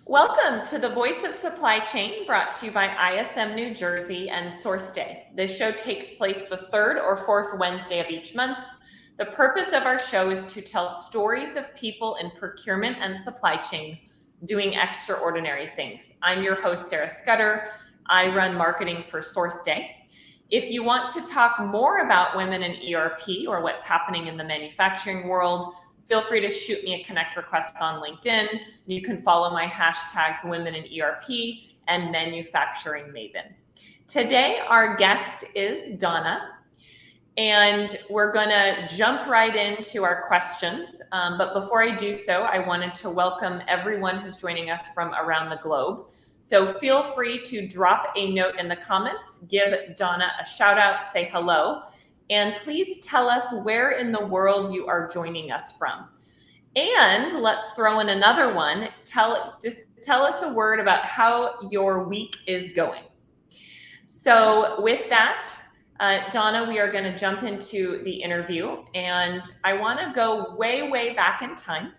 Welcome to the Voice of Supply Chain, brought to you by ISM New Jersey and SourceDay. This show takes place the third or fourth Wednesday of each month. The purpose of our show is to tell stories of people in procurement and supply chain doing extraordinary things. I'm your host, Sarah Scudder. I run marketing for SourceDay. If you want to talk more about women in ERP or what's happening in the manufacturing world, feel free to shoot me a connect request on LinkedIn. You can follow my hashtags Women in ERP and Manufacturing Maven. Today, our guest is Donna, and we're going to jump right into our questions. But before I do so, I wanted to welcome everyone who's joining us from around the globe. So feel free to drop a note in the comments, give Donna a shout out, say hello, and please tell us where in the world you are joining us from. And let's throw in another one. Just tell us a word about how your week is going. So with that, Donna, we are going to jump into the interview, and I want to go way, way back in time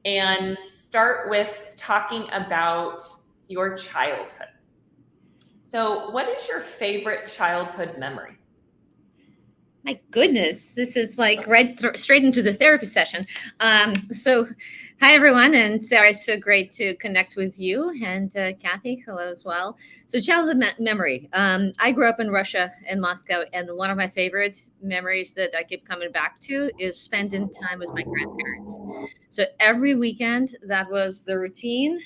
and start with talking about your childhood. So what is your favorite childhood memory? My goodness, this is like straight into the therapy session. So, hi everyone, and Sarah, it's so great to connect with you, and Kathy, hello as well. So, childhood memory. I grew up in Russia, in Moscow, and one of my favorite memories that I keep coming back to is spending time with my grandparents. So every weekend, that was the routine.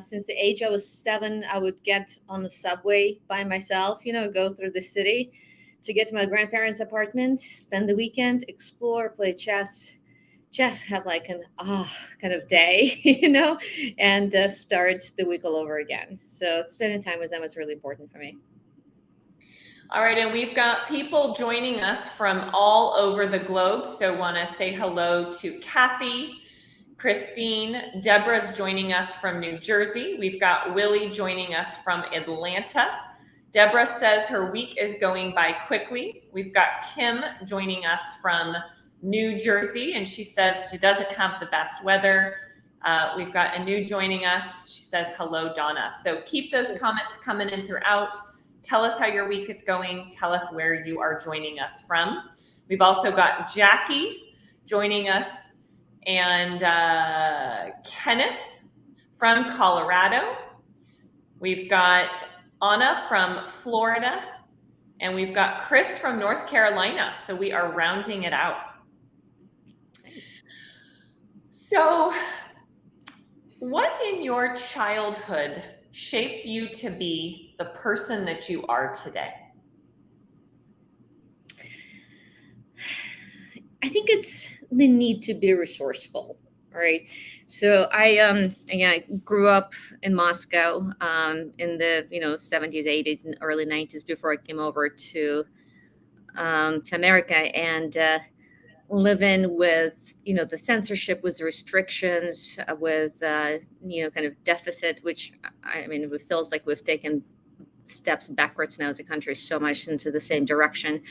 Since the age I was 7, I would get on the subway by myself, go through the city to get to my grandparents' apartment, spend the weekend, explore, play chess, just have like an kind of day, and start the week all over again. So spending time with them was really important for me. All right, and we've got people joining us from all over the globe. So want to say hello to Kathy, Christine, Deborah's joining us from New Jersey. We've got Willie joining us from Atlanta. Deborah says her week is going by quickly. We've got Kim joining us from New Jersey, and she says she doesn't have the best weather. We've got Anu joining us. She says, hello, Donna. So keep those comments coming in throughout. Tell us how your week is going. Tell us where you are joining us from. We've also got Jackie joining us, and Kenneth from Colorado. We've got Anna from Florida, and we've got Chris from North Carolina. So we are rounding it out. So what in your childhood shaped you to be the person that you are today? I think it's the need to be resourceful. Right. So I grew up in Moscow in the 70s, 80s, and early 90s before I came over to America, and living with the censorship, with restrictions, with kind of deficit, which it feels like we've taken steps backwards now as a country so much into the same direction,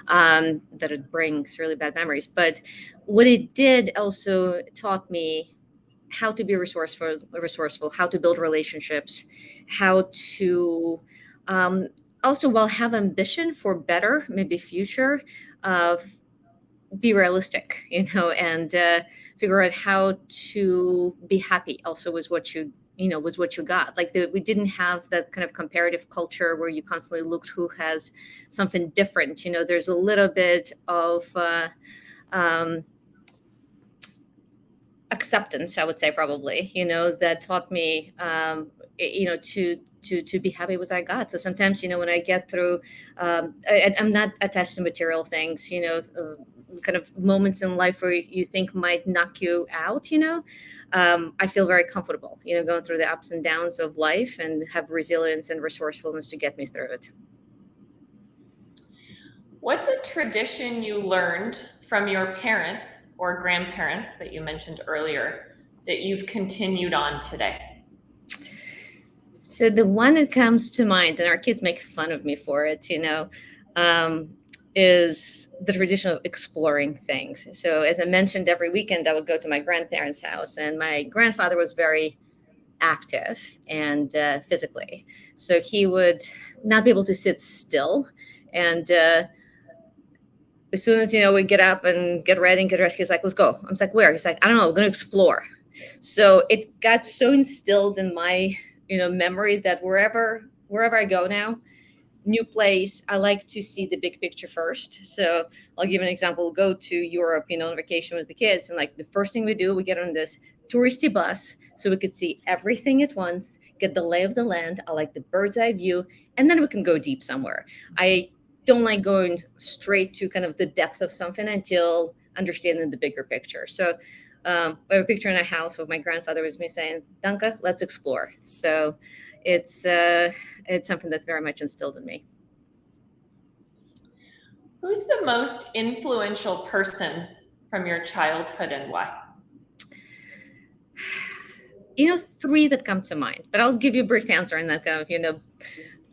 that it brings really bad memories. But what it did also taught me how to be resourceful, how to build relationships, how to also, while have ambition for better, maybe future, be realistic, and figure out how to be happy also was what you got. Like we didn't have that kind of comparative culture where you constantly looked who has something different. There's a little bit of acceptance, I would say, probably, that taught me, to be happy with what I got. So sometimes, when I get through, I'm not attached to material things, kind of moments in life where you think might knock you out, I feel very comfortable, going through the ups and downs of life, and have resilience and resourcefulness to get me through it. What's a tradition you learned from your parents or grandparents that you mentioned earlier that you've continued on today? So the one that comes to mind, and our kids make fun of me for it, is the tradition of exploring things. So as I mentioned, every weekend I would go to my grandparents' house, and my grandfather was very active and physically. So he would not be able to sit still. And as soon as, we get up and get ready and get dressed, he's like, let's go. I'm like, where? He's like, I don't know, we're going to explore. So it got so instilled in my, memory that wherever I go now, new place, I like to see the big picture first. So I'll give an example. We'll go to Europe, on vacation with the kids. And like the first thing we do, we get on this touristy bus so we could see everything at once, get the lay of the land. I like the bird's eye view, and then we can go deep somewhere. I don't like going straight to kind of the depth of something until understanding the bigger picture. So I have a picture in a house of my grandfather with me saying, Danka, let's explore. So it's something that's very much instilled in me. Who's the most influential person from your childhood and why? Three that come to mind, but I'll give you a brief answer and then kind of,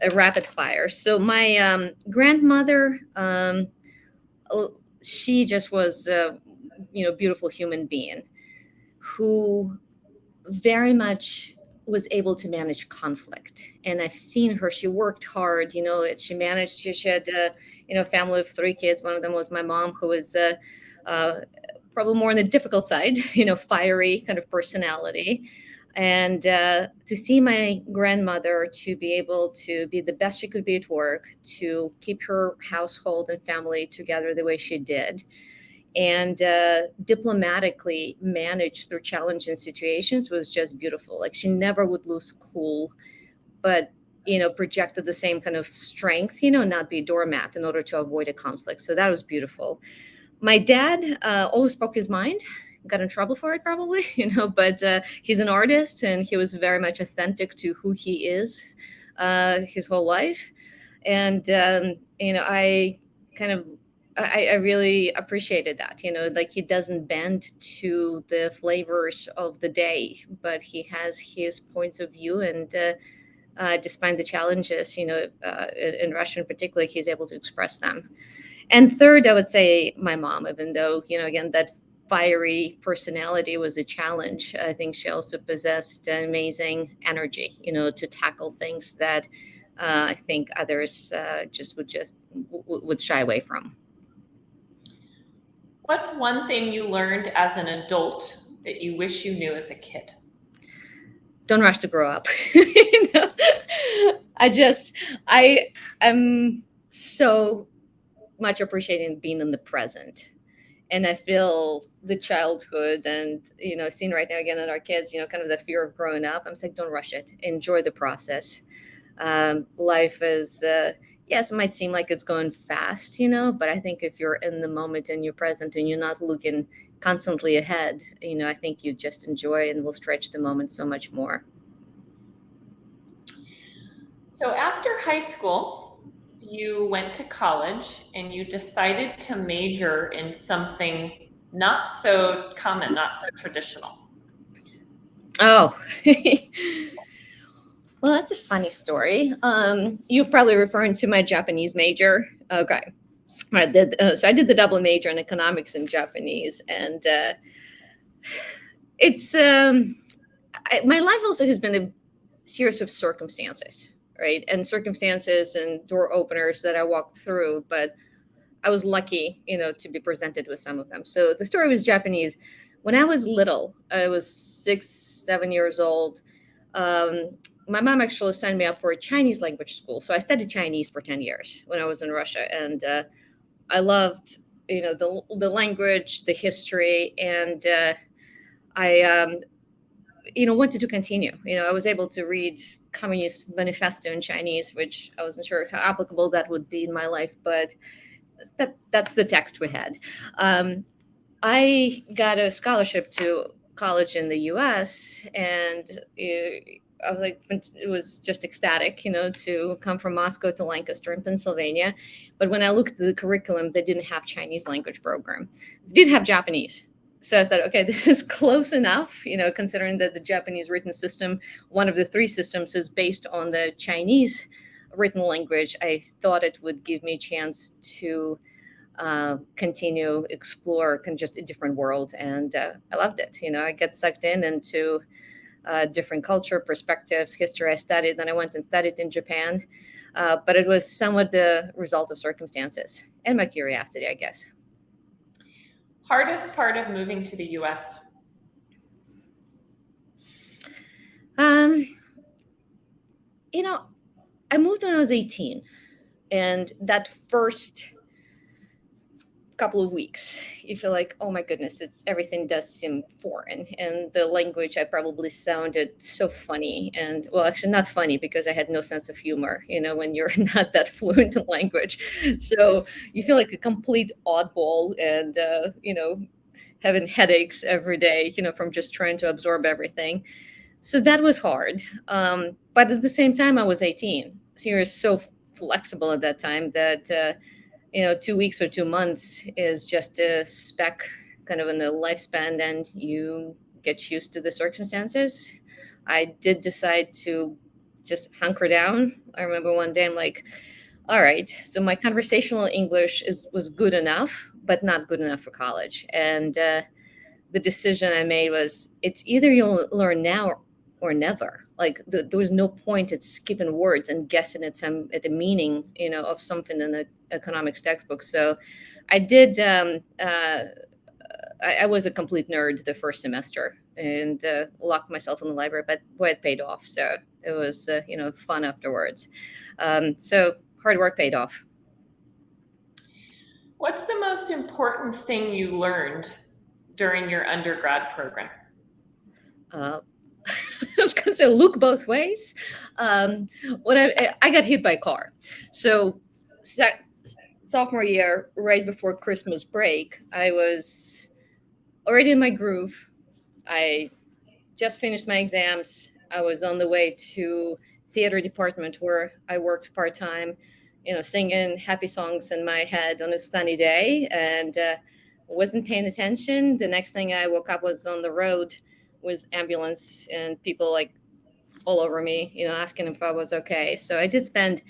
a rapid fire. So my grandmother, she just was a, beautiful human being who very much was able to manage conflict. And I've seen her, she worked hard, she managed, she had, a family of three kids. One of them was my mom, who was probably more on the difficult side, fiery kind of personality. And to see my grandmother to be able to be the best she could be at work, to keep her household and family together the way she did, and diplomatically manage through challenging situations was just beautiful. Like she never would lose cool, but projected the same kind of strength, not be a doormat in order to avoid a conflict. So that was beautiful. My dad always spoke his mind, got in trouble for it probably, but he's an artist and he was very much authentic to who he is his whole life. And, I kind of, I really appreciated that, like he doesn't bend to the flavors of the day, but he has his points of view. And despite the challenges, in Russia in particular, he's able to express them. And third, I would say my mom, even though, again, that fiery personality was a challenge. I think she also possessed an amazing energy, to tackle things that I think others would shy away from. What's one thing you learned as an adult that you wish you knew as a kid? Don't rush to grow up. I am so much appreciating being in the present. And I feel the childhood and, seeing right now again in our kids, kind of that fear of growing up. I'm saying, don't rush it. Enjoy the process. Life is, yes, it might seem like it's going fast, but I think if you're in the moment and you're present and you're not looking constantly ahead, I think you just enjoy and will stretch the moment so much more. So after high school, you went to college and you decided to major in something not so common, not so traditional. Oh, well, that's a funny story. You're probably referring to my Japanese major. Okay. So I did the double major in economics and Japanese, and it's my life also has been a series of circumstances, right? And circumstances and door openers that I walked through, but I was lucky, to be presented with some of them. So the story was Japanese. When I was little, I was 6, 7 years old. My mom actually signed me up for a Chinese language school. So I studied Chinese for 10 years when I was in Russia. And I loved, the language, the history. And I, wanted to continue. I was able to read Communist Manifesto in Chinese, which I wasn't sure how applicable that would be in my life, but that's the text we had. I got a scholarship to college in the U.S. and I was like, it was just ecstatic, to come from Moscow to Lancaster in Pennsylvania. But when I looked at the curriculum, they didn't have Chinese language program. They did have Japanese. So I thought, okay, this is close enough, considering that the Japanese written system, one of the 3 systems, is based on the Chinese written language. I thought it would give me a chance to continue, explore just a different world. And I loved it. I get sucked in into different culture, perspectives, history I studied. Then I went and studied in Japan. But it was somewhat the result of circumstances and my curiosity, I guess. Hardest part of moving to the US? Um, you know, I moved when I was 18, and that first couple of weeks you feel like, oh my goodness, it's everything does seem foreign, and the language, I probably sounded so funny, and well, actually not funny because I had no sense of humor, when you're not that fluent in language. So you feel like a complete oddball, and having headaches every day, from just trying to absorb everything. So that was hard. But at the same time, I was 18. So you're so flexible at that time that 2 weeks or 2 months is just a speck kind of in the lifespan, and you get used to the circumstances. I did decide to just hunker down. I remember one day I'm like, all right, so my conversational English was good enough, but not good enough for college. And the decision I made was, it's either you'll learn now or never. Like there was no point at skipping words and guessing at the meaning, of something in the economics textbook. So I did. I was a complete nerd the first semester and locked myself in the library, but boy, it paid off. So it was fun afterwards. So hard work paid off. What's the most important thing you learned during your undergrad program? I was going to say look both ways. When I got hit by a car, so sophomore year, right before Christmas break, I was already in my groove. I just finished my exams. I was on the way to theater department where I worked part time, singing happy songs in my head on a sunny day, and wasn't paying attention. The next thing I woke up was on the road was ambulance and people like all over me, asking if I was okay. So I did spend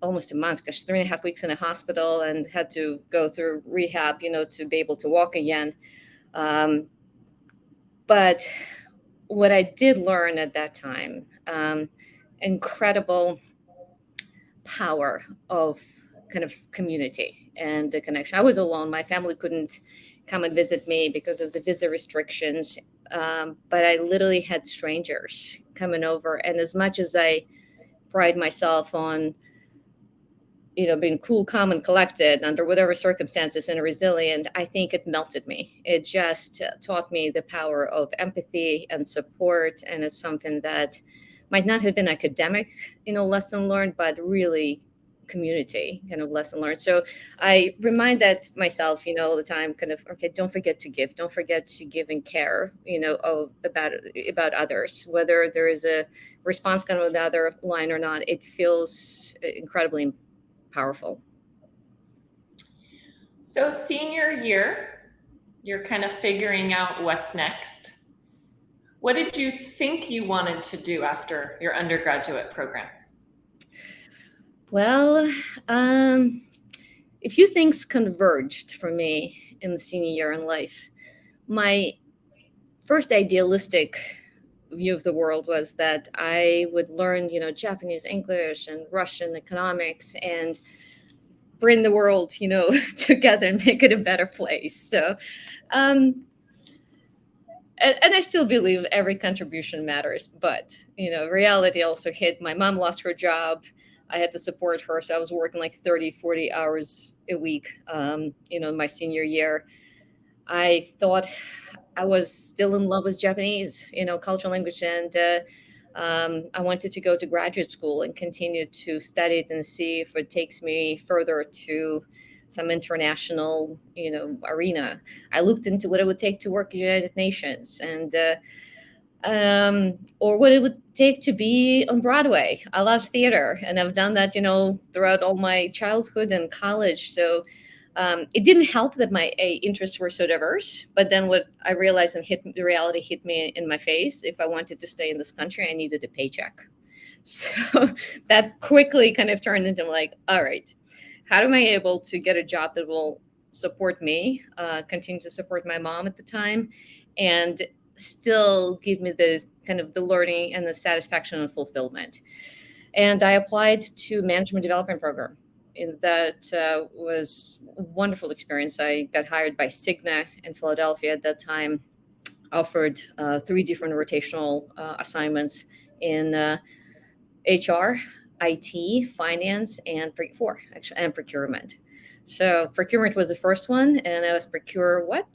almost a month, gosh, 3.5 weeks in a hospital, and had to go through rehab, to be able to walk again. But what I did learn at that time, incredible power of kind of community and the connection. I was alone. My family couldn't come and visit me because of the visa restrictions. But I literally had strangers coming over. And as much as I pride myself on, being cool, calm, and collected under whatever circumstances and resilient, I think it melted me. It just taught me the power of empathy and support. And it's something that might not have been academic, lesson learned, but really community kind of lesson learned. So I remind that myself, all the time, kind of, okay, don't forget to give, don't forget to give and care, about others, whether there is a response kind of on the other line or not. It feels incredibly powerful. So senior year, you're kind of figuring out what's next. What did you think you wanted to do after your undergraduate program? Well, a few things converged for me in the senior year in life. My first idealistic view of the world was that I would learn, Japanese English and Russian economics and bring the world, together and make it a better place. So, and I still believe every contribution matters, but reality also hit. My mom lost her job. I had to support her, so I was working like 30, 40 hours a week. In my senior year, I thought I was still in love with Japanese, cultural language, and I wanted to go to graduate school and continue to study it and see if it takes me further to some international, arena. I looked into what it would take to work at the United Nations, and or what it would take to be on Broadway. I love theater, and I've done that, throughout all my childhood and college. So it didn't help that my interests were so diverse. But then what I realized and the reality hit me in my face. If I wanted to stay in this country, I needed a paycheck. So that quickly kind of turned into like, all right, how am I able to get a job that will support me, continue to support my mom at the time, and still give me the kind of the learning and the satisfaction and fulfillment. And I applied to management development program. And that was a wonderful experience. I got hired by Cigna in Philadelphia at that time, offered 3 different rotational assignments in HR, IT, finance, and and procurement. So procurement was the first one, and I was procure what?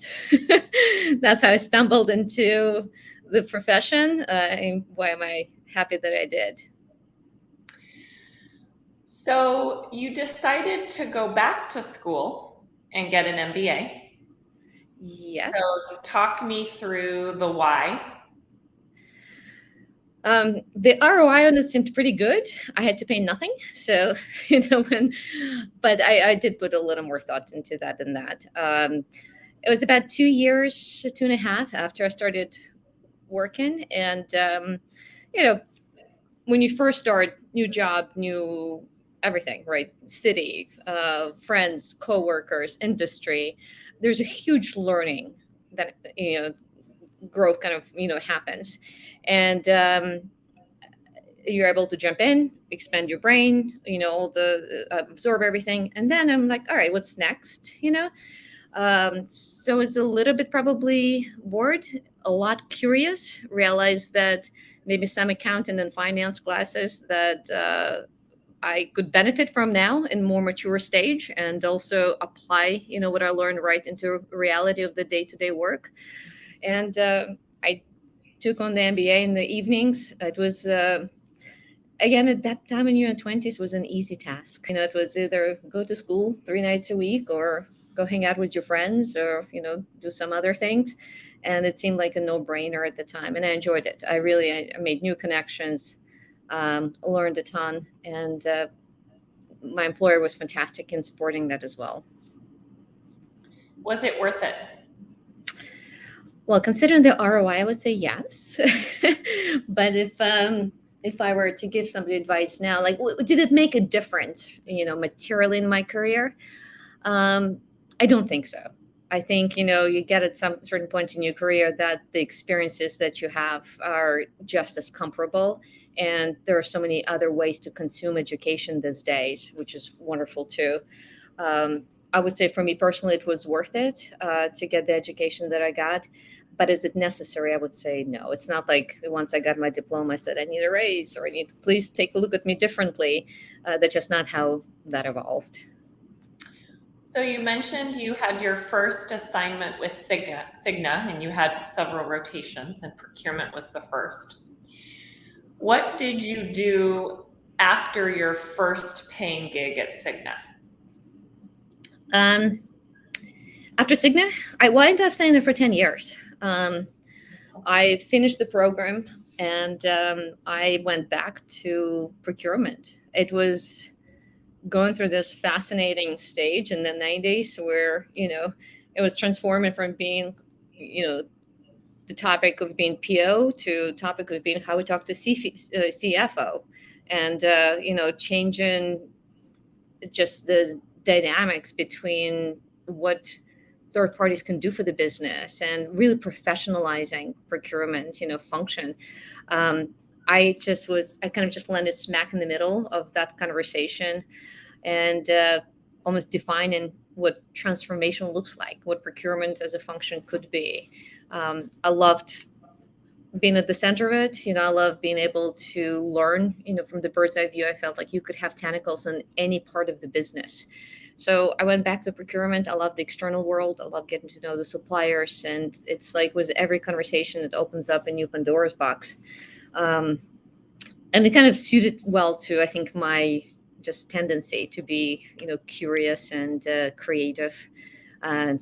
That's how I stumbled into the profession, and why am I happy that I did? So you decided to go back to school and get an MBA. Yes. So talk me through the why. The ROI on it seemed pretty good. I had to pay nothing, so but I did put a little more thought into that than that. It was about 2 years, 2.5 after I started working, and when you first start, new job, new everything, right? City, friends, coworkers, industry. There's a huge learning that growth kind of happens, and you're able to jump in, expand your brain, all the absorb everything, and then I'm like, all right, what's next? So it's a little bit probably bored, a lot curious, realized that maybe some accounting and finance classes that I could benefit from now in more mature stage, and also apply, what I learned right into reality of the day-to-day work. And I took on the MBA in the evenings. It was, again, at that time in your 20s was an easy task. It was either go to school 3 nights a week or go hang out with your friends or, do some other things. And it seemed like a no-brainer at the time. And I enjoyed it. I made new connections, learned a ton. And my employer was fantastic in supporting that as well. Was it worth it? Well, considering the ROI, I would say yes. But if I were to give somebody advice now, like, did it make a difference, materially in my career? I don't think so. I think, you get at some certain point in your career that the experiences that you have are just as comparable. And there are so many other ways to consume education these days, which is wonderful too. I would say for me personally, it was worth it to get the education that I got. But is it necessary? I would say no. It's not like once I got my diploma, I said, I need a raise or I need to please take a look at me differently. That's just not how that evolved. So you mentioned you had your first assignment with Cigna, and you had several rotations, and procurement was the first. What did you do after your first paying gig at Cigna? After Cigna, I wound up staying there for 10 years. I finished the program and I went back to procurement. It was going through this fascinating stage in the 90s where, it was transforming from being, the topic of being PO to topic of being how we talk to CFO, and, changing just the dynamics between what third parties can do for the business and really professionalizing procurement, function. I kind of just landed smack in the middle of that conversation and almost defining what transformation looks like, what procurement as a function could be. I loved being at the center of it. I love being able to learn, from the bird's eye view. I felt like you could have tentacles in any part of the business. So I went back to procurement. I love the external world. I love getting to know the suppliers. And it's like with every conversation, it opens up a new Pandora's box. And it kind of suited well to, I think, my just tendency to be, curious and creative and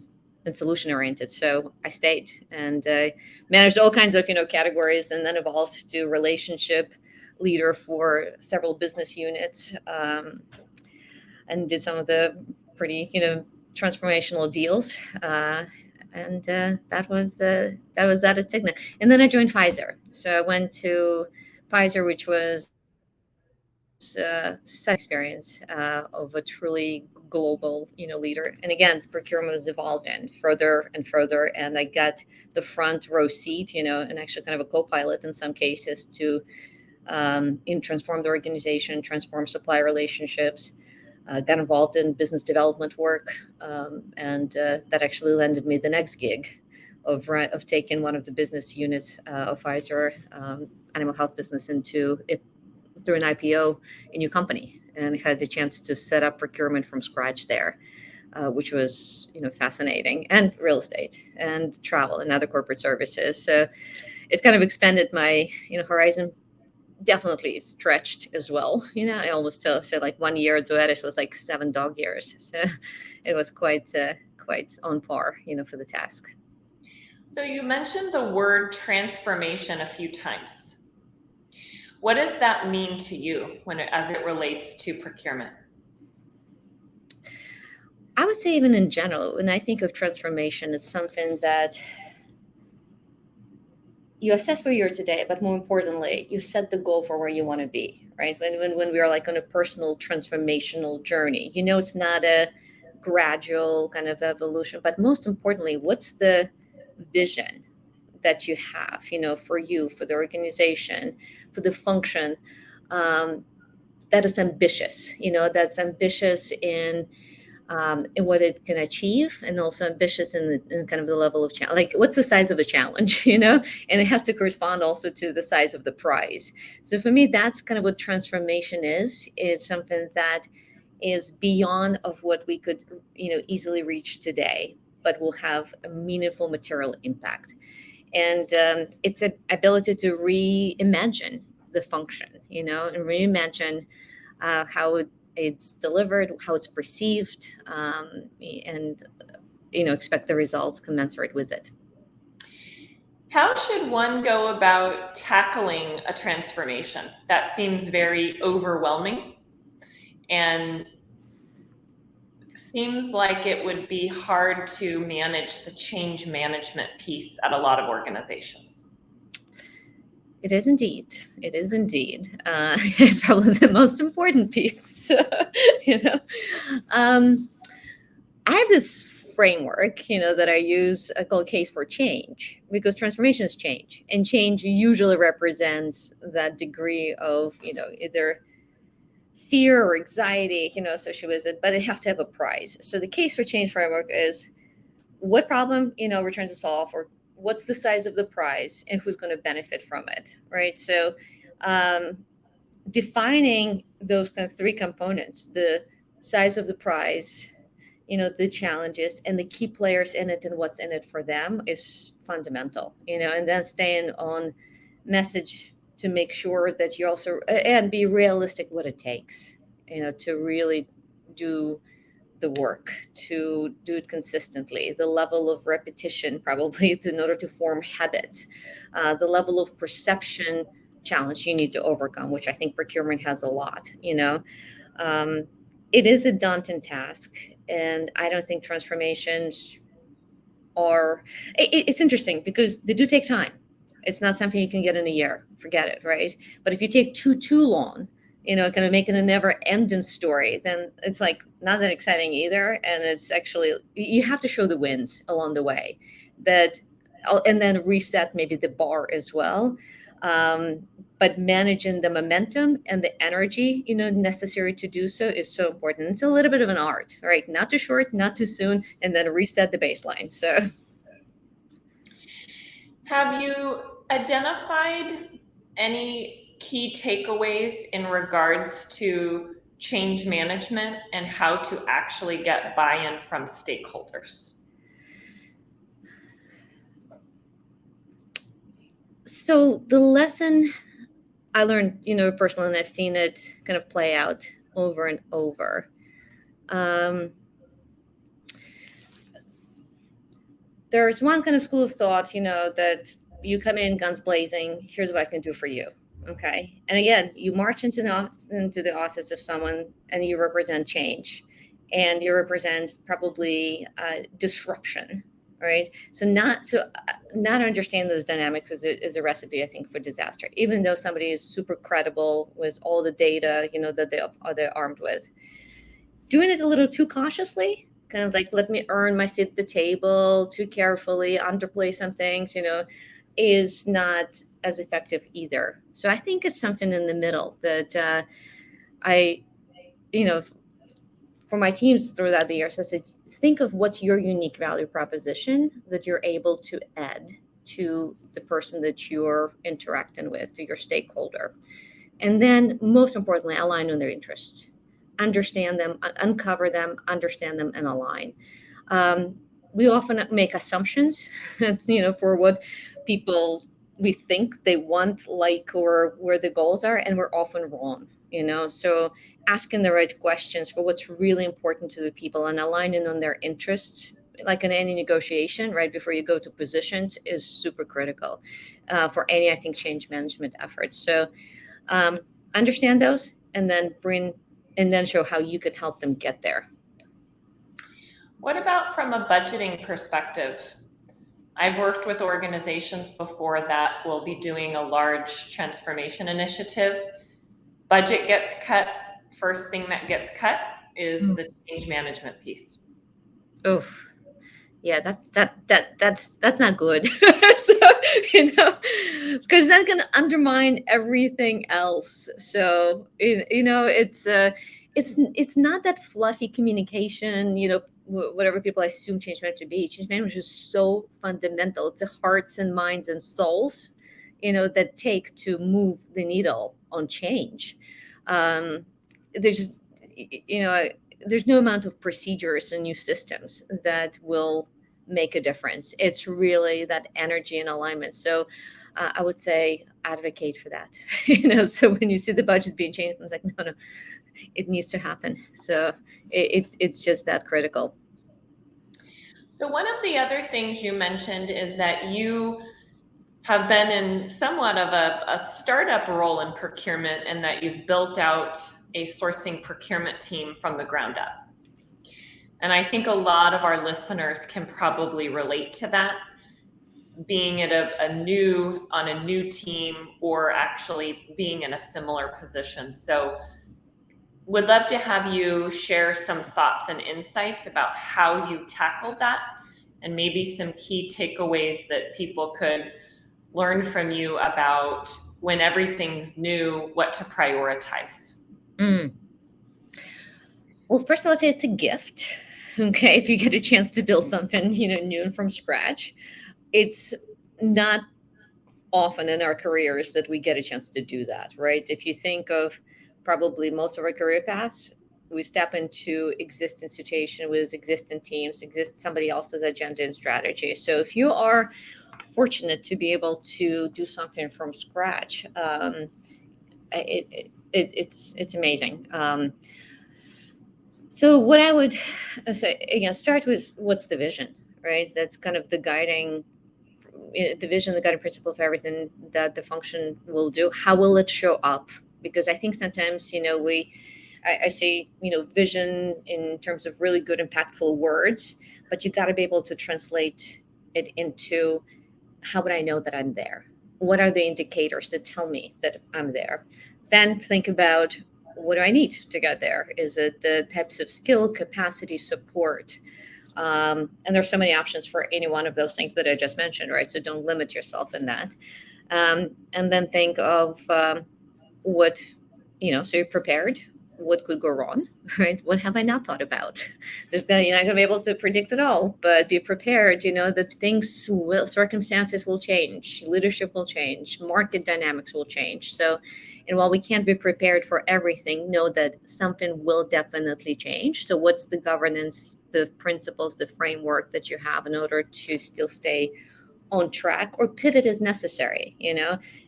solution oriented. So I stayed and managed all kinds of, categories, and then evolved to relationship leader for several business units. And did some of the pretty, transformational deals. And that was that at Cigna. And then I joined Pfizer. So I went to Pfizer, which was such experience of a truly global, leader. And again, procurement was evolving further and further, and I got the front row seat, and actually kind of a co-pilot in some cases to transform the organization, transform supply relationships. Got involved in business development work, and that actually landed me the next gig of taking one of the business units of Pfizer animal health business into it through an IPO, a new company, and had the chance to set up procurement from scratch there, which was fascinating, and real estate and travel and other corporate services. So it kind of expanded my horizon. Definitely stretched as well. I always said like 1 year at Zoetis was like 7 dog years. So it was quite on par, for the task. So you mentioned the word transformation a few times. What does that mean to you as it relates to procurement? I would say even in general, when I think of transformation, it's something that you assess where you are today, but more importantly, you set the goal for where you want to be, right? When we are like on a personal transformational journey, it's not a gradual kind of evolution, but most importantly, what's the vision that you have, for you, for the organization, for the function, that is ambitious, that's ambitious in what it can achieve, and also ambitious in kind of the level of challenge. Like, what's the size of the challenge, and it has to correspond also to the size of the prize. So for me, that's kind of what transformation is. It's something that is beyond of what we could, easily reach today, but will have a meaningful material impact. And it's an ability to reimagine the function, and reimagine how it's delivered, how it's perceived, and expect the results commensurate with it. How should one go about tackling a transformation? That seems very overwhelming, and seems like it would be hard to manage the change management piece at a lot of organizations. It is indeed. It is indeed. It's probably the most important piece. I have this framework, that I use called Case for Change, because transformation is change, and change usually represents that degree of, either fear or anxiety, associated with it, but it has to have a prize. So the Case for Change framework is what problem, we're trying to solve, or what's the size of the prize, and who's going to benefit from it, right? So defining those kind of 3 components: the size of the prize, the challenges, and the key players in it and what's in it for them is fundamental, and then staying on message to make sure that you also, and be realistic what it takes, to really do the work, to do it consistently, the level of repetition probably in order to form habits, the level of perception challenge you need to overcome, which I think procurement has a lot. It is a daunting task, and I don't think transformations are, it's interesting because they do take time. It's not something you can get in a year, forget it, right? But if you take too long, kind of making a never ending story, then it's like not that exciting either. And it's actually, you have to show the wins along the way, and then reset maybe the bar as well. But managing the momentum and the energy, necessary to do so is so important. It's a little bit of an art, right? Not too short, not too soon, and then reset the baseline. So have you identified any key takeaways in regards to change management and how to actually get buy-in from stakeholders? So the lesson I learned, personally, and I've seen it kind of play out over and over. There's one kind of school of thought, that you come in guns blazing, here's what I can do for you. Okay. And again, you march into the office of someone and you represent change, and you represent probably disruption, right? So not understand those dynamics is a recipe, I think, for disaster, even though somebody is super credible with all the data, that they're armed with. doing it a little too cautiously, kind of like let me earn my seat at the table too carefully, underplay some things, is not as effective either. So I think it's something in the middle that I, you know, for my teams throughout the years, I said, think of what's your unique value proposition that you're able to add to the person that you're interacting with, to your stakeholder. And then, most importantly, align on their interests. Understand them, uncover them, understand them, and align. Um, we often make assumptions, for what people we think they want, like, or where the goals are, and we're often wrong. So asking the right questions for what's really important to the people and aligning on their interests, like in any negotiation, right before you go to positions, is super critical for any, I think, change management efforts. So um, understand those, and then show how you can help them get there. What about from a budgeting perspective? I've worked with organizations before that will be doing a large transformation initiative. Budget gets cut. First thing that gets cut is the change management piece. Oh, yeah, that's not good. So, because that's going to undermine everything else. So, it's not that fluffy communication, whatever people assume change management to be. Change management is so fundamental. It's the hearts and minds and souls, that take to move the needle on change. Um, there's, there's no amount of procedures and new systems that will make a difference. It's really that energy and alignment. So I would say advocate for that. So when you see the budget being changed, it's like, no, it needs to happen. So it's just that critical. So one of the other things you mentioned is that you have been in somewhat of a startup role in procurement, and that you've built out a sourcing procurement team from the ground up. And I think a lot of our listeners can probably relate to that, being at on a new team, or actually being in a similar position. So would love to have you share some thoughts and insights about how you tackled that, and maybe some key takeaways that people could learn from you about when everything's new, what to prioritize. Well, first of all, I'd say it's a gift. Okay, if you get a chance to build something, new and from scratch, it's not often in our careers that we get a chance to do that, right? If you think of probably most of our career paths, we step into existing situation with existing teams, somebody else's agenda and strategy. So if you are fortunate to be able to do something from scratch, it's amazing. So what I would say, again, start with what's the vision, right? That's kind of the guiding principle of everything that the function will do. How will it show up? Because I think sometimes, I say, vision in terms of really good, impactful words, but you got to be able to translate it into, how would I know that I'm there? What are the indicators that tell me that I'm there? Then think about, what do I need to get there? Is it the types of skill, capacity, support? And there's so many options for any one of those things that I just mentioned, right? So don't limit yourself in that. And then think of what, so you're prepared. What could go wrong, right? What have I not thought about? You're not going to be able to predict it all, but be prepared, that circumstances will change, leadership will change, market dynamics will change. So, and while we can't be prepared for everything, know that something will definitely change. So what's the governance, the principles, the framework that you have in order to still stay on track, or pivot as necessary,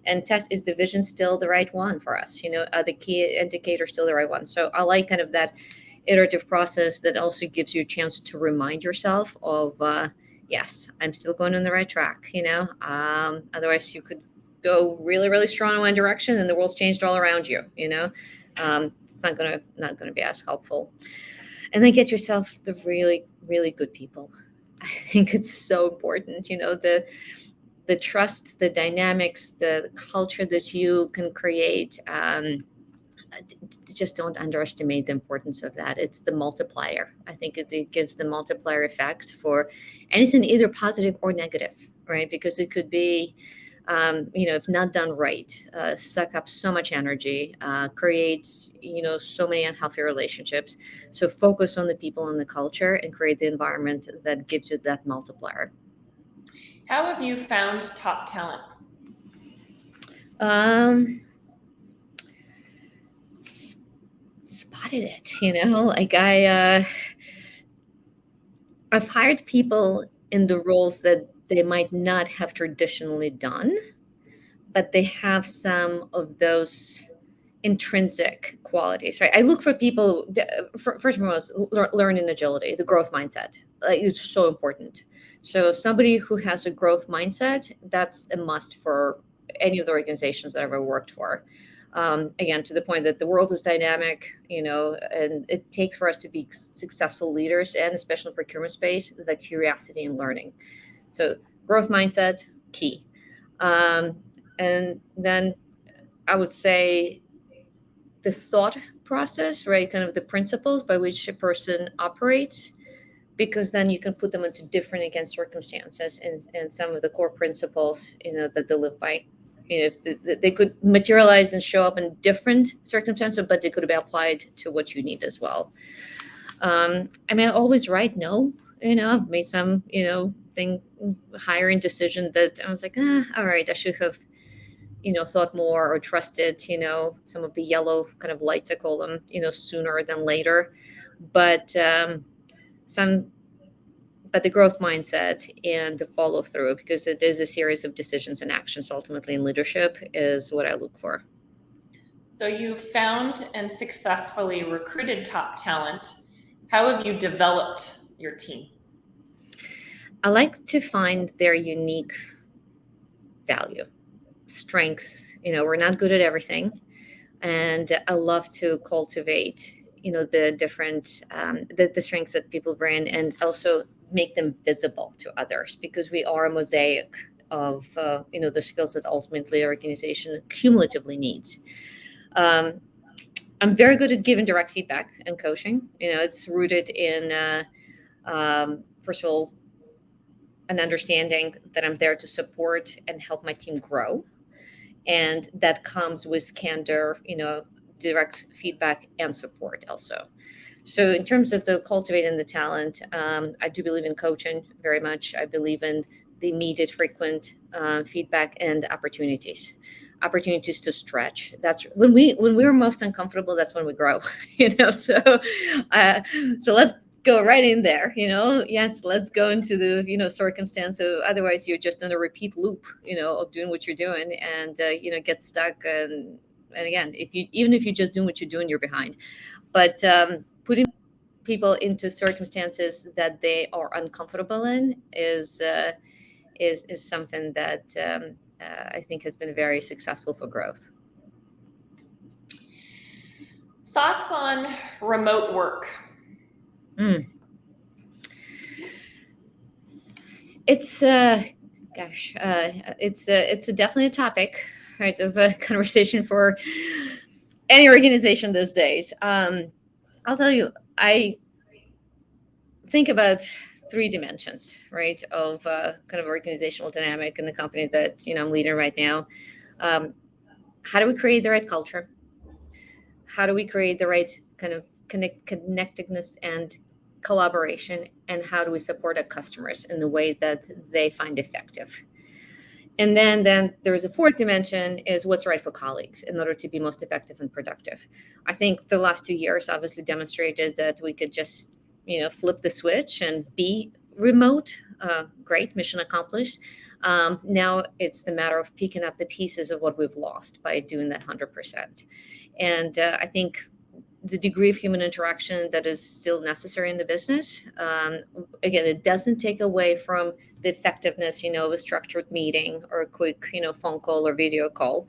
and test, is the vision still the right one for us? Are the key indicators still the right one? So I like kind of that iterative process that also gives you a chance to remind yourself of, yes, I'm still going on the right track, otherwise you could go really, really strong in one direction and the world's changed all around you, it's not gonna be as helpful. And then get yourself the really, really good people. I think it's so important, the trust, the dynamics, the culture that you can create, just don't underestimate the importance of that. It's the multiplier. I think it gives the multiplier effect for anything, either positive or negative, right? Because it could be, if not done right, suck up so much energy, create, so many unhealthy relationships. So focus on the people and the culture and create the environment that gives you that multiplier. How have you found top talent? Spotted it, like I've hired people in the roles that they might not have traditionally done, but they have some of those intrinsic qualities, right? I look for people, first and foremost, learning agility, the growth mindset. Is so important. So somebody who has a growth mindset, that's a must for any of the organizations that I've ever worked for. Again, to the point that the world is dynamic, and it takes for us to be successful leaders, and especially in procurement space, the curiosity and learning. So growth mindset, key. And then I would say the thought process, right? Kind of the principles by which a person operates, because then you can put them into different, again, circumstances, and some of the core principles, that they live by. They could materialize and show up in different circumstances, but they could be applied to what you need as well. I always right no. I've made some, hiring decision that I was like, all right, I should have, thought more or trusted, some of the yellow kind of lights, I call them, sooner than later. But but the growth mindset and the follow through, because it is a series of decisions and actions ultimately in leadership, is what I look for. So you found and successfully recruited top talent. How have you developed your team? I like to find their unique value, strength. We're not good at everything. And I love to cultivate, the different, the strengths that people bring, and also make them visible to others, because we are a mosaic of, the skills that ultimately our organization cumulatively needs. I'm very good at giving direct feedback and coaching. It's rooted in, first of all, an understanding that I'm there to support and help my team grow. And that comes with candor, direct feedback and support also. So in terms of the cultivating the talent, I do believe in coaching very much. I believe in the immediate, frequent feedback and opportunities to stretch. That's when we're most uncomfortable. That's when we grow. So let's go right in there. Yes, let's go into the circumstance. So otherwise, you're just in a repeat loop, of doing what you're doing, and get stuck. And again, even if you're just doing what you're doing, you're behind. But putting people into circumstances that they are uncomfortable in is something that I think has been very successful for growth. Thoughts on remote work? It's it's definitely a topic, right, of a conversation for any organization those days. I'll tell you, I think about 3 dimensions, right, of kind of organizational dynamic in the company that I'm leading right now. How do we create the right culture? How do we create the right kind of connectedness and collaboration? And how do we support our customers in the way that they find effective? And then there's a 4th dimension, is what's right for colleagues in order to be most effective and productive. I think the last 2 years obviously demonstrated that we could just, flip the switch and be remote. Great, mission accomplished. Now it's the matter of picking up the pieces of what we've lost by doing that 100%. And I think the degree of human interaction that is still necessary in the business. Again, it doesn't take away from the effectiveness, of a structured meeting or a quick, phone call or video call.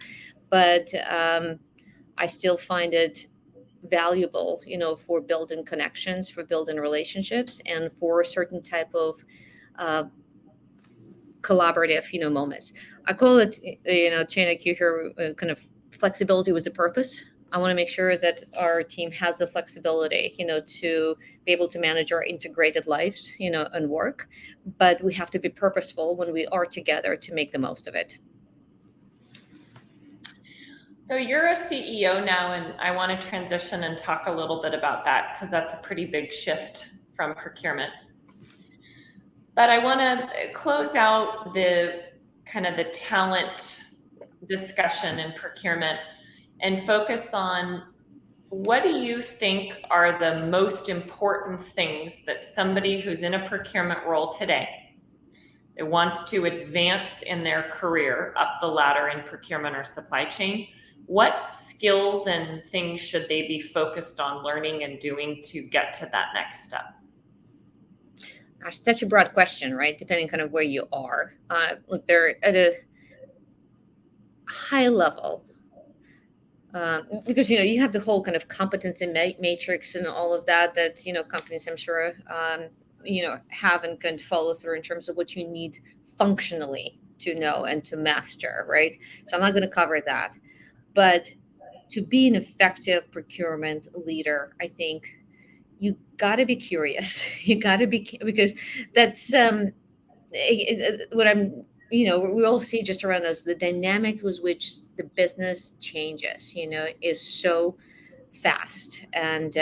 But I still find it valuable, for building connections, for building relationships, and for a certain type of collaborative, moments. I call it, Chain IQ here, kind of flexibility with a purpose. I want to make sure that our team has the flexibility, to be able to manage our integrated lives, and work. But we have to be purposeful when we are together to make the most of it. So you're a CEO now, and I want to transition and talk a little bit about that because that's a pretty big shift from procurement. But I want to close out the kind of the talent discussion in procurement and focus on what do you think are the most important things that somebody who's in a procurement role today that wants to advance in their career up the ladder in procurement or supply chain, what skills and things should they be focused on learning and doing to get to that next step? Gosh, such a broad question, right? Depending kind of where you are. Look, they're at a high level. Because you have the whole kind of competency matrix and all of that companies, I'm sure, have and can follow through in terms of what you need functionally to know and to master, right? So I'm not going to cover that, but to be an effective procurement leader, I think you got to be curious. You got to be, because that's what I'm we all see just around us, the dynamic with which the business changes, is so fast. And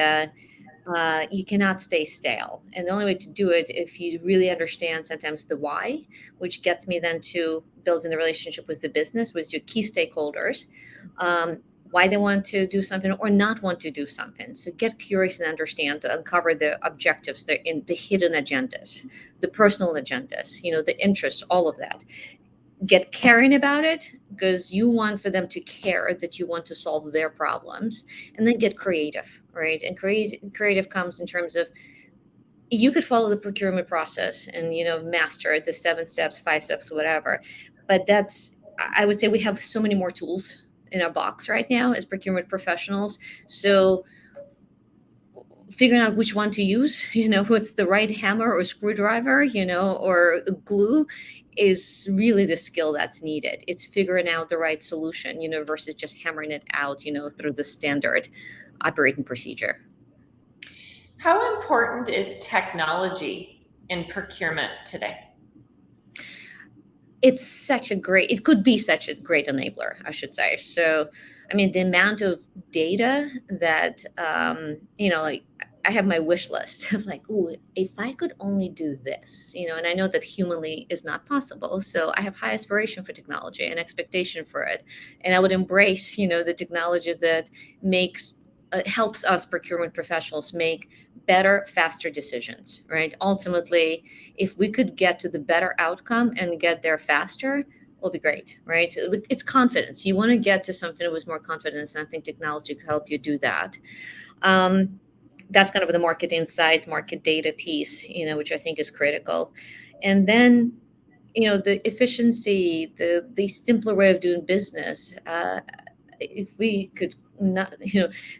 you cannot stay stale. And the only way to do it, if you really understand sometimes the why, which gets me then to building the relationship with the business, with your key stakeholders, why they want to do something or not want to do something. So get curious and understand, to uncover the objectives, the hidden agendas, the personal agendas, the interests, all of that. Get caring about it because you want for them to care that you want to solve their problems, and then get creative, right? And creative comes in terms of you could follow the procurement process and master the 7 steps, 5 steps, whatever. But I would say we have so many more tools in our box right now as procurement professionals. So figuring out which one to use, what's the right hammer or screwdriver, or glue, is really the skill that's needed. It's figuring out the right solution, versus just hammering it out, through the standard operating procedure. How important is technology in procurement today? It could be such a great enabler, I should say. So, I mean, the amount of data that, like I have my wish list of like, ooh, if I could only do this, and I know that humanly is not possible. So I have high aspiration for technology and expectation for it. And I would embrace, the technology that helps us procurement professionals make better, faster decisions, right? Ultimately, if we could get to the better outcome and get there faster, will be great, right? It's confidence. You want to get to something with more confidence, and I think technology can help you do that. That's kind of the market insights, market data piece, which I think is critical. And then, the efficiency, the simpler way of doing business. If we could not,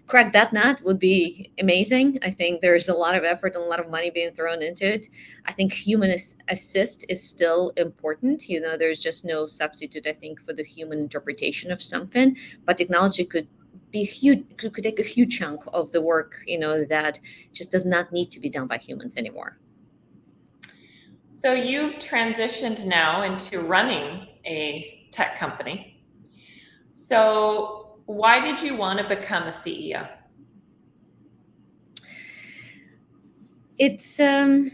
crack that nut, would be amazing. I think there's a lot of effort and a lot of money being thrown into it. I think human assist is still important. There's just no substitute, I think, for the human interpretation of something. But technology could be huge, could take a huge chunk of the work, that just does not need to be done by humans anymore. So you've transitioned now into running a tech company. So why did you want to become a CEO? It's I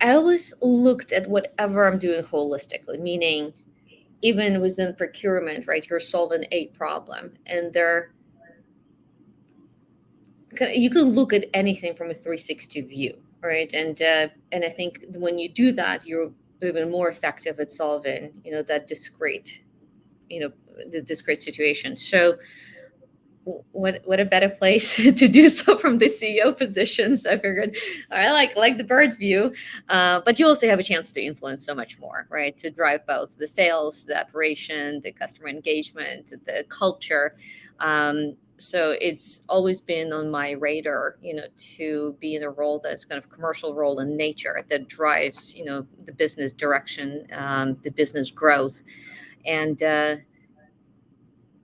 always looked at whatever I'm doing holistically, meaning even within procurement, right? You're solving a problem, and you can look at anything from a 360 view, right? And I think when you do that, you're even more effective at solving, that discrete, the discrete situation. So what a better place to do so from the CEO position. So I figured I like the bird's view, but you also have a chance to influence so much more, right? To drive both the sales, the operation, the customer engagement, the culture. So it's always been on my radar, to be in a role that's kind of commercial role in nature that drives, the business direction, the business growth, and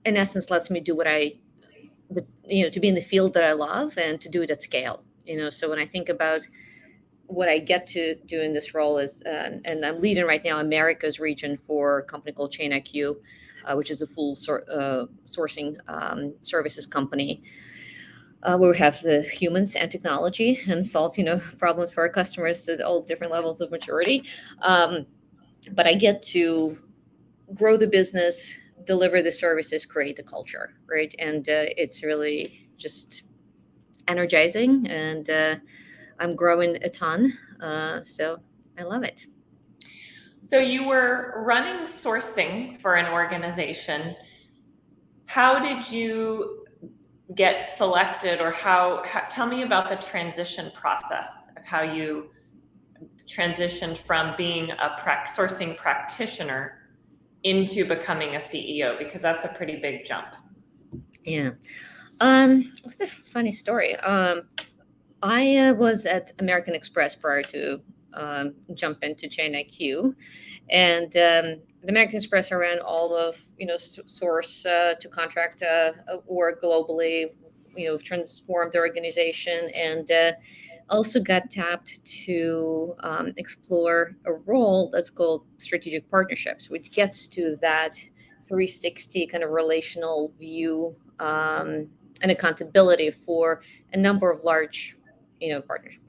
in essence lets me do to be in the field that I love and to do it at scale. So when I think about what I get to do in this role is, and I'm leading right now America's region for a company called ChainIQ, which is a full sourcing services company, where we have the humans and technology and solve problems for our customers at all different levels of maturity. But I get to grow the business, deliver the services, create the culture, right? And it's really just energizing, and I'm growing a ton, so I love it. So you were running sourcing for an organization. How did you get selected, or how tell me about the transition process of how you transitioned from being a sourcing practitioner into becoming a CEO, because that's a pretty big jump. Yeah. What's a funny story? I was at American Express prior to jump into ChainIQ, and the American Express ran all of source to contract work globally. Transformed the organization, and also got tapped to explore a role that's called strategic partnerships, which gets to that 360 kind of relational view and accountability for a number of large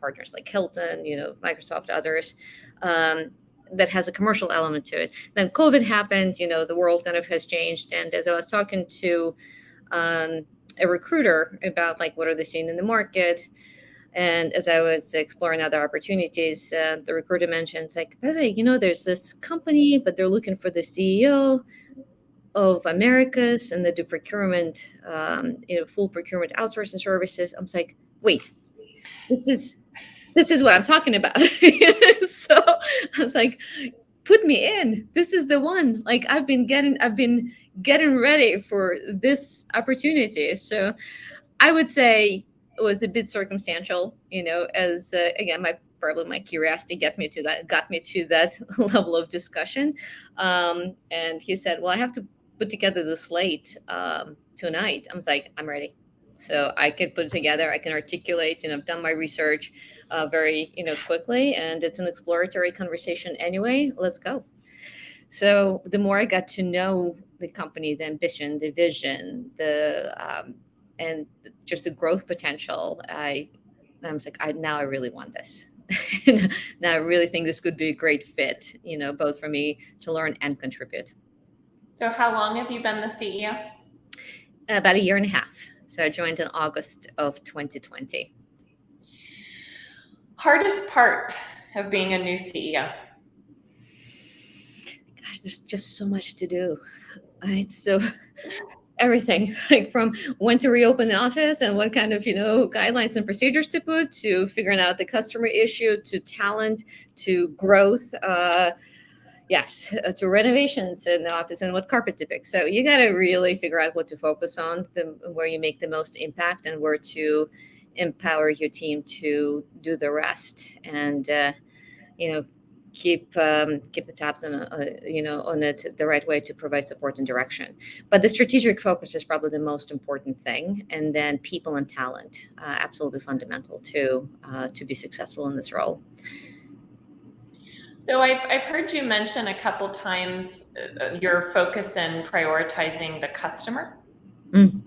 partners like Hilton, Microsoft, others, that has a commercial element to it. Then COVID happened, the world kind of has changed. And as I was talking to a recruiter about like, what are they seeing in the market? And as I was exploring other opportunities, the recruiter mentions like, by the way, there's this company, but they're looking for the CEO of Americas, and they do procurement, full procurement outsourcing services. I'm like, wait, this is what I'm talking about. So I was like, put me in. This is the one. Like I've been getting ready for this opportunity. So I would say it was a bit circumstantial, as again, my curiosity got me to that level of discussion. And he said, well, I have to put together the slate tonight. I was like, I'm ready. So I could put it together. I can articulate, I've done my research very, quickly, and it's an exploratory conversation anyway. Let's go. So the more I got to know the company, the ambition, the vision, and just the growth potential, I was like, now I really want this. Now I really think this could be a great fit, both for me to learn and contribute. So how long have you been the CEO? About a year and a half. So I joined in August of 2020. Hardest part of being a new CEO? Gosh, there's just so much to do. It's so everything, like from when to reopen the office and what kind of guidelines and procedures to put, to figuring out the customer issue, to talent, to growth, to renovations in the office and what carpet to pick. So you got to really figure out what to focus on, where you make the most impact, and where to empower your team to do the rest, and keep the tabs on on it the right way to provide support and direction. But the strategic focus is probably the most important thing, and then people and talent, absolutely fundamental to be successful in this role. So I've heard you mention a couple times your focus in prioritizing the customer. Mm.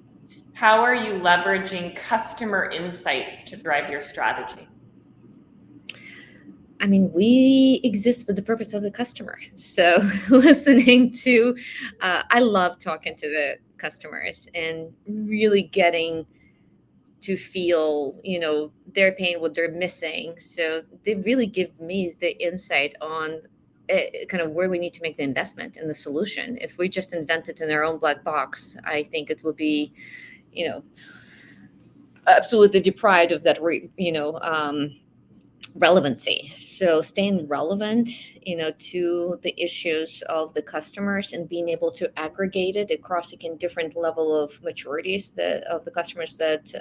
How are you leveraging customer insights to drive your strategy? I mean, we exist for the purpose of the customer. So listening to, I love talking to the customers and really getting to feel, their pain, what they're missing. So they really give me the insight on kind of where we need to make the investment in the solution. If we just invent it in our own black box, I think it will be, absolutely deprived of that, relevancy. So staying relevant, to the issues of the customers, and being able to aggregate it across again different level of maturities of the customers, that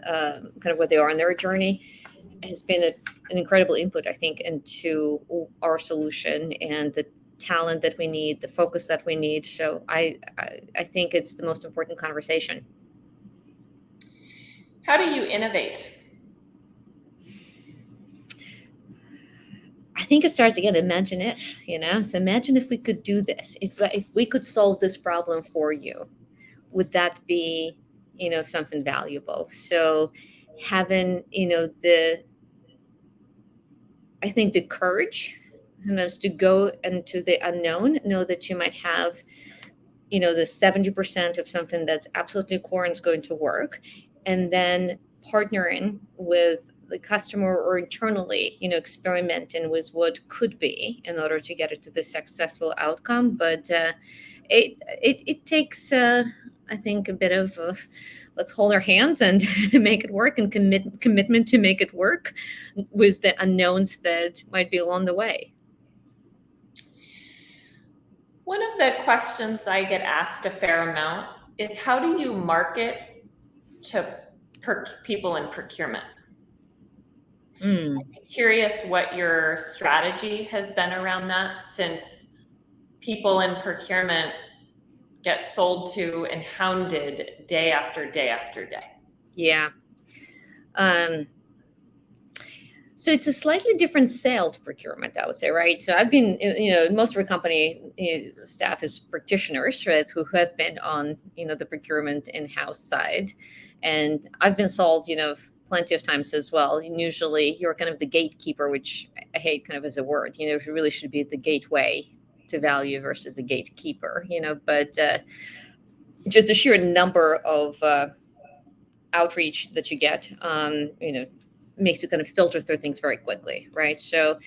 kind of where they are in their journey, has been an incredible input, I think, into our solution and the talent that we need, the focus that we need. So I think it's the most important conversation. How do you innovate? I think it starts again. Imagine if, So imagine if we could do this. If we could solve this problem for you, would that be, something valuable? So having, I think the courage sometimes to go into the unknown, know that you might have, the 70% of something that's absolutely core and is going to work, and then partnering with the customer or internally, experimenting with what could be in order to get it to the successful outcome. But it takes, I think, a bit of let's hold our hands and make it work, and commitment to make it work with the unknowns that might be along the way. One of the questions I get asked a fair amount is, how do you market to people in procurement? Mm. I'm curious what your strategy has been around that, since people in procurement get sold to and hounded day after day after day. Yeah. So it's a slightly different sale to procurement, I would say, right? So I've been, most of our company staff is practitioners, right, who have been on, the procurement in-house side. And I've been sold, plenty of times as well. And usually you're kind of the gatekeeper, which I hate kind of as a word, you really should be the gateway to value versus the gatekeeper, but just the sheer number of outreach that you get, makes you kind of filter through things very quickly, right? So,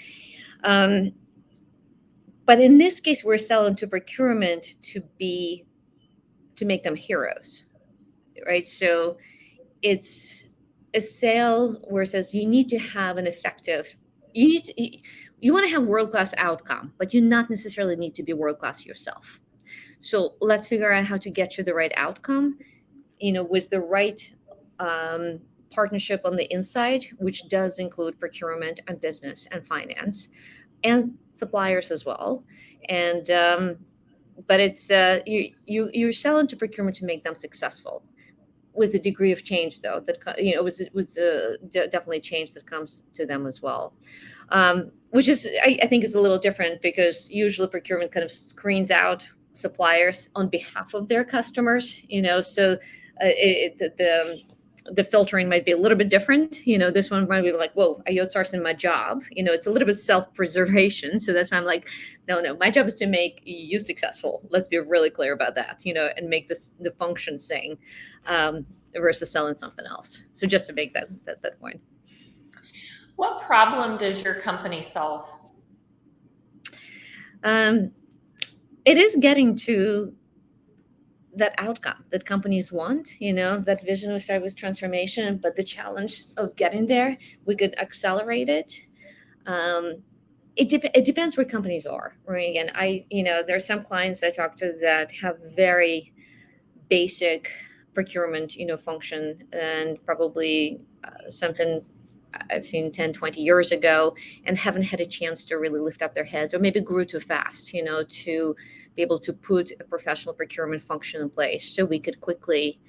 but in this case, we're selling to procurement to make them heroes, right? So it's a sale where it says you need to have an effective, you want to have world-class outcome, but you not necessarily need to be world-class yourself. So let's figure out how to get you the right outcome, with the right partnership on the inside, which does include procurement and business and finance and suppliers as well. And but it's you're selling to procurement to make them successful, with a degree of change, though, that was definitely change that comes to them as well. Which is, I think, is a little different, because usually procurement kind of screens out suppliers on behalf of their customers. So the filtering might be a little bit different. This one might be like, whoa, are you outsourcing my job? It's a little bit self-preservation. So that's why I'm like, no, my job is to make you successful. Let's be really clear about that, and make the function sing, versus selling something else. So just to make that point. What problem does your company solve? It is getting to that outcome that companies want, that vision of service transformation, but the challenge of getting there, we could accelerate it. It depends where companies are, right? And there are some clients I talk to that have very basic procurement, function, and probably something I've seen 10, 20 years ago, and haven't had a chance to really lift up their heads, or maybe grew too fast, to be able to put a professional procurement function in place, so we could quickly,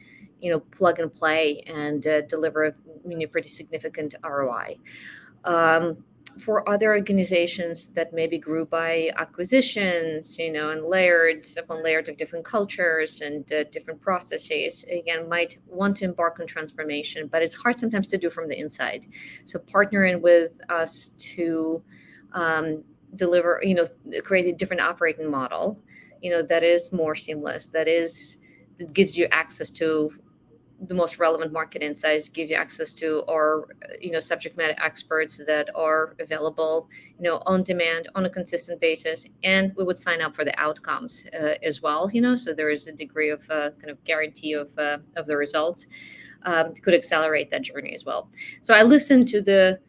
plug and play and deliver a pretty significant ROI. For other organizations that maybe grew by acquisitions, and layered upon layered of different cultures and different processes, again, might want to embark on transformation, but it's hard sometimes to do from the inside. So partnering with us to deliver, create a different operating model, that is more seamless, that gives you access to the most relevant market insights, give you access to our, subject matter experts that are available, on demand on a consistent basis. And we would sign up for the outcomes as well, so there is a degree of kind of guarantee of the results, could accelerate that journey as well. So I listen to the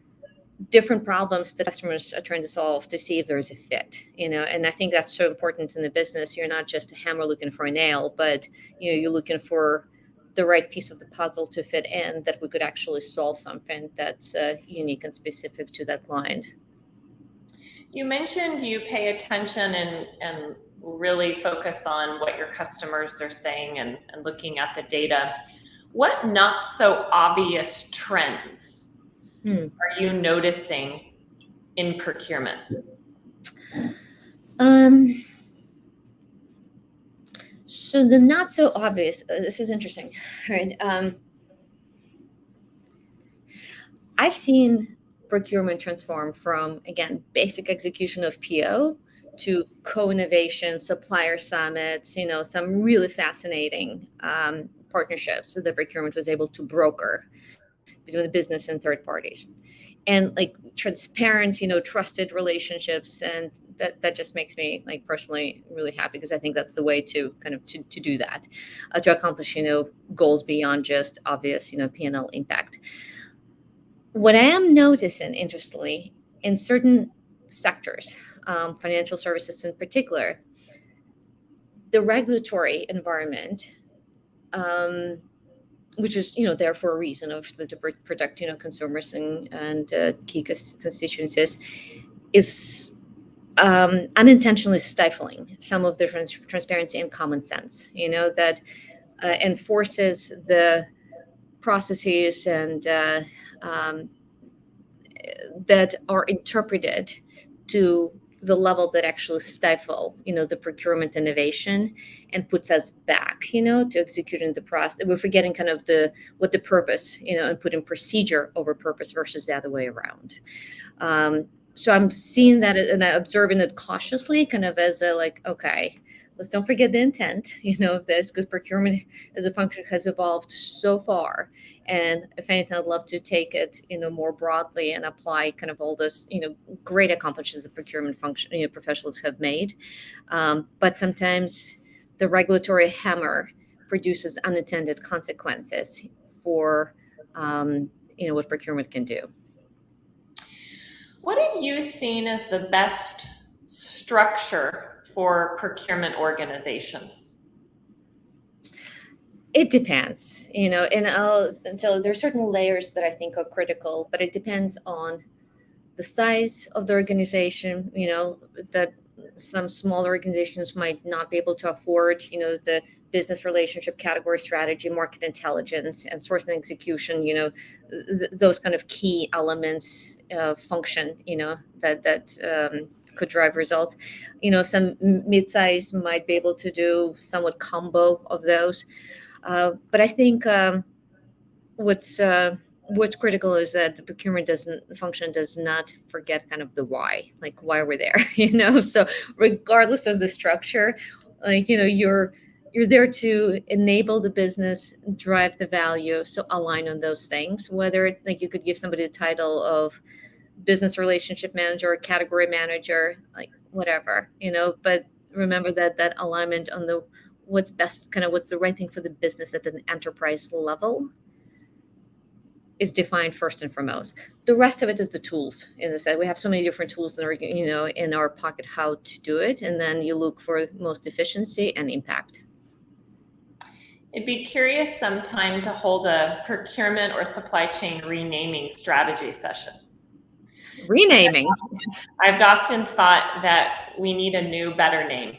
different problems that customers are trying to solve to see if there is a fit, and I think that's so important in the business. You're not just a hammer looking for a nail, but you're looking for the right piece of the puzzle to fit in, that we could actually solve something that's unique and specific to that client. You mentioned you pay attention and really focus on what your customers are saying and looking at the data. What not so obvious trends Hmm. are you noticing in procurement? Um, so the not so obvious, this is interesting, right? I've seen procurement transform from, again, basic execution of PO to co-innovation, supplier summits, some really fascinating partnerships that the procurement was able to broker between the business and third parties. And like transparent, trusted relationships. And that just makes me like personally really happy because I think that's the way to kind of to do that, to accomplish, goals beyond just obvious, P&L impact. What I am noticing, interestingly, in certain sectors, financial services in particular, the regulatory environment, which is there for a reason of to protect consumers and key constituencies, is unintentionally stifling some of the transparency and common sense. That enforces the processes and that are interpreted to the level that actually stifle the procurement innovation and puts us back to executing the process. We're forgetting kind of what the purpose and putting procedure over purpose versus the other way around. So I'm seeing that and I'm observing it cautiously, kind of as a like, okay, let's don't forget the intent, of this, because procurement as a function has evolved so far. And if anything, I'd love to take it, more broadly and apply kind of all this, great accomplishments that procurement function, professionals have made. But sometimes the regulatory hammer produces unintended consequences for, what procurement can do. What have you seen as the best structure for procurement organizations? It depends, and so there's certain layers that I think are critical, but it depends on the size of the organization, that some smaller organizations might not be able to afford, the business relationship, category strategy, market intelligence, and sourcing execution, those kind of key elements function, that could drive results. Some mid-size might be able to do somewhat combo of those. But I think what's critical is that the procurement does not forget kind of the why, like why we're there. So regardless of the structure, like you're there to enable the business, drive the value, so align on those things. Whether like you could give somebody the title of business relationship manager or category manager, like whatever, but remember that alignment on the what's best, kind of what's the right thing for the business at an enterprise level is defined first and foremost. The rest of it is the tools. As I said, we have so many different tools in our, in our pocket how to do it, and then you look for most efficiency and impact. I'd be curious sometime to hold a procurement or supply chain renaming strategy session. Renaming. I've often thought that we need a new, better name.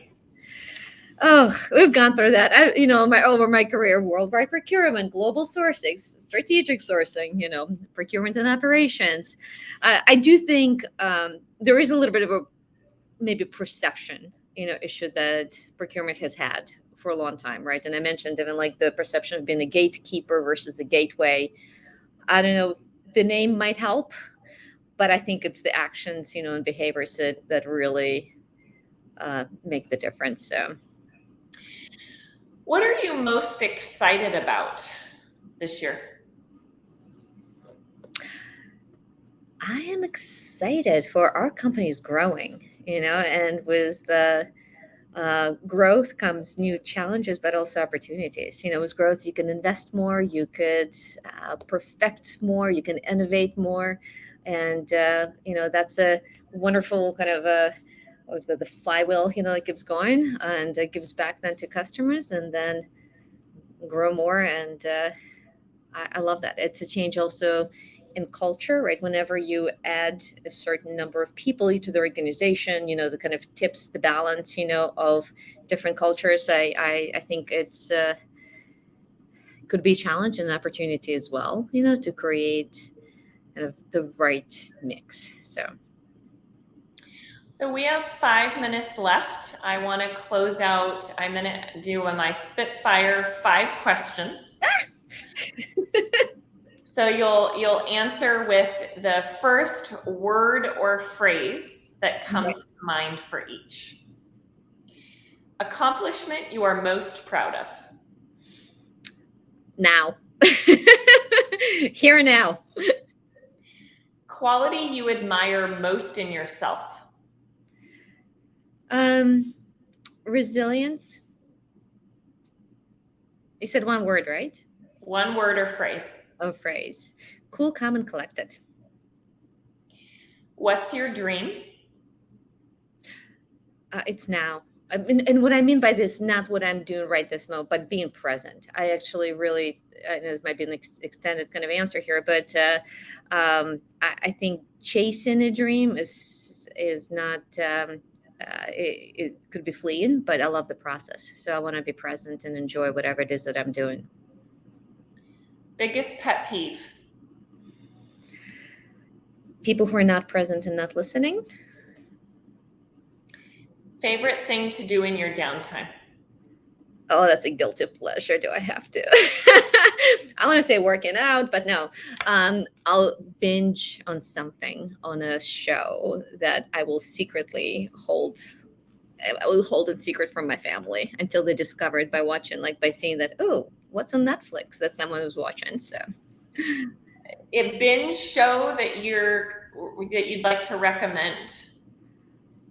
Oh, we've gone through that. Over my career, worldwide procurement, global sourcing, strategic sourcing, procurement and operations. I do think there is a little bit of a maybe perception, issue that procurement has had for a long time, right? And I mentioned even like the perception of being a gatekeeper versus a gateway. I don't know, the name might help, but I think it's the actions, and behaviors that really make the difference. So. What are you most excited about this year? I am excited for our company's growing, and with the growth comes new challenges, but also opportunities. With growth, you can invest more, you could perfect more, you can innovate more. And, that's a wonderful kind of the flywheel, that keeps going and it gives back then to customers and then grow more. And I love that. It's a change also in culture, right? Whenever you add a certain number of people into the organization, the kind of tips the balance, of different cultures. I think it's could be a challenge and an opportunity as well, to create kind of the right mix. So we have 5 minutes left. I want to close out. I'm going to do my Spitfire 5 questions. So you'll answer with the first word or phrase that comes to mind for each. Accomplishment you are most proud of. Now. Here and now. Quality you admire most in yourself. Resilience. You said one word, right? One word or phrase. Oh, phrase. Cool, calm, and collected. What's your dream? It's now. And what I mean by this, not what I'm doing right this moment, but being present. I actually really, this might be an extended kind of answer here, but I think chasing a dream is not, it could be fleeting, but I love the process. So I want to be present and enjoy whatever it is that I'm doing. Biggest pet peeve? People who are not present and not listening. Favorite thing to do in your downtime? Oh, that's a guilty pleasure. Do I have to? I want to say working out, but no. I'll binge on something, on a show that I will secretly hold. I will hold it secret from my family until they discover it by watching, by seeing that, oh, what's on Netflix that someone was watching. So a binge show that you'd like to recommend?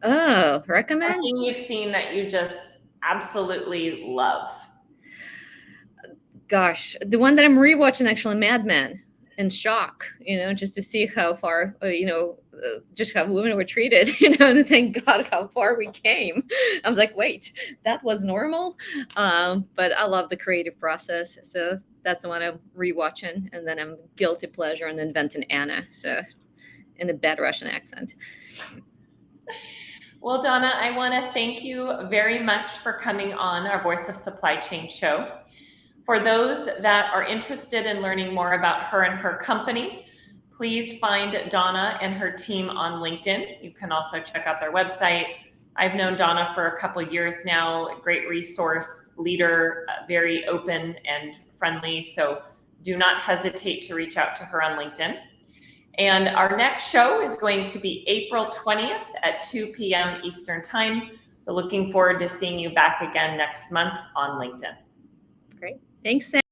Oh, recommend? Something you've seen that you just absolutely love. Gosh, the one that I'm rewatching, actually, Mad Men, in shock, just to see how far, just how women were treated, and thank God how far we came. I was like, wait, that was normal. But I love the creative process. So that's the one I'm rewatching. And then I'm guilty pleasure on Inventing Anna. So in a bad Russian accent. Well, Donna, I want to thank you very much for coming on our Voice of Supply Chain show. For those that are interested in learning more about her and her company, please find Donna and her team on LinkedIn. You can also check out their website. I've known Donna for a couple of years now, a great resource leader, very open and friendly. So do not hesitate to reach out to her on LinkedIn. And our next show is going to be April 20th at 2 p.m. Eastern Time. So looking forward to seeing you back again next month on LinkedIn. Great. Thanks, Sam.